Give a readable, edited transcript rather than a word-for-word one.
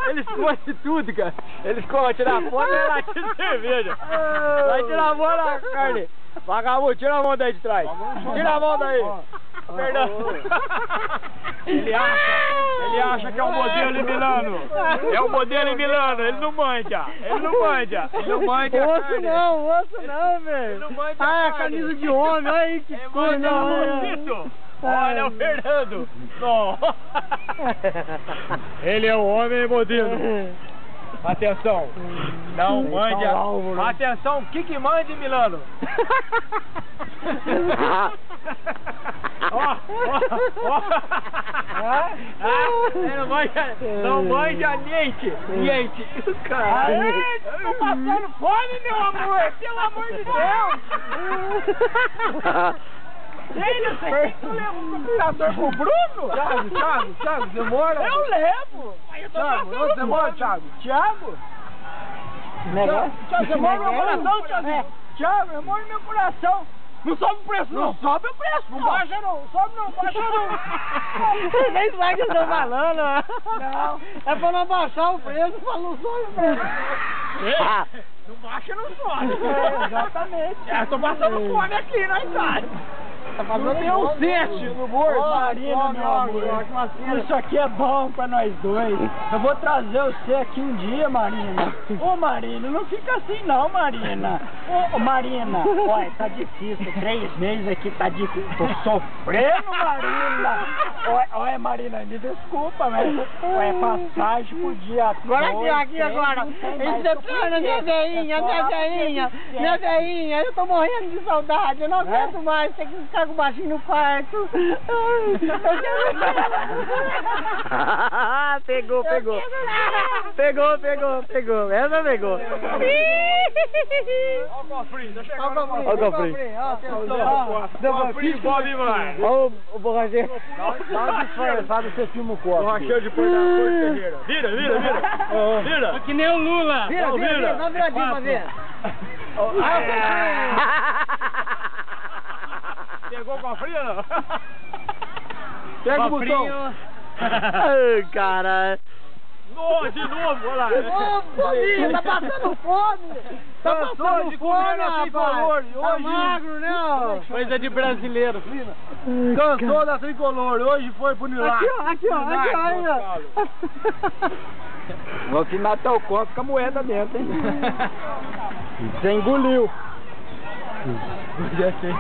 Eles escondem tudo, cara. Eles escondem, tirar a foto e lá tira cerveja. Vai tirar a mão na carne. Vagabundo, tira a mão daí de trás. Tira a mão daí. Perdão. Ele acha que é o modelo em Milano. É o modelo em Milano, ele não manja. Ele não manja. Ele não manja a carne. Osso não, velho. Ele não manja Ah, a carne. camisa de homem, olha aí que É coisa. bonito. Olha o Fernando. Nossa. Ele é o homem modelo. Atenção. Não manja. Atenção, o que manda em Milano? Ó. Não manja niente. Caralho. Tô passando fome, meu amor. Pelo amor de Deus. Ele, você quer que eu levo o computador pro Bruno? Thiago, demora? Eu levo! Thiago, não demora, Thiago? Thiago, demora meu coração, Thiago! Thiago, demora meu coração! Não sobe o preço, não! Sobe o preço! Não baixa, não! Sobe, não! Baixa, não! Nem sabe o que eu tô falando. Não! É pra não baixar o preço, pra não sobe o preço. Não baixa, não sobe! Exatamente. Tô passando fome aqui na Itália! Tá fazendo meu 7 no bordo. Marina, meu amor. Isso aqui é bom pra nós dois. Eu vou trazer você aqui um dia, Marina. Ô, Marina, não fica assim não, Marina. Ô, Marina, olha, tá difícil. 3 meses aqui tá difícil. Tô sofrendo, Marina. Olha, Marina, me desculpa, mas é passagem pro dia. Agora aqui agora. Recepciona minha veinha. Eu tô morrendo de saudade. Eu não aguento mais ter que ficar com o baixinho no quarto. Pegou. Essa pegou. Olha o cofrinho, tá chegando. Olha o cofrinho. Cofrinho, Bob Mar. Olha o borracheiro. Dá uma disfarçada, você filma o copo. Borracheiro de Porto Ferreira. Vira. Vira. Que nem o Lula. Vira. Dá uma viradinha pra ver. Pegou o cofrinho ou não? Pega o botão. Ai, caralho. De novo, olha lá. Fome, tá passando fome. Tá passando fome, rapaz. Tá magro, né? Coisa de brasileiro. Cansou da tricolor, hoje foi pro Nilar. Aqui, ó. Vou filmar teu copo com a moeda dentro, hein? Você engoliu. Já sei.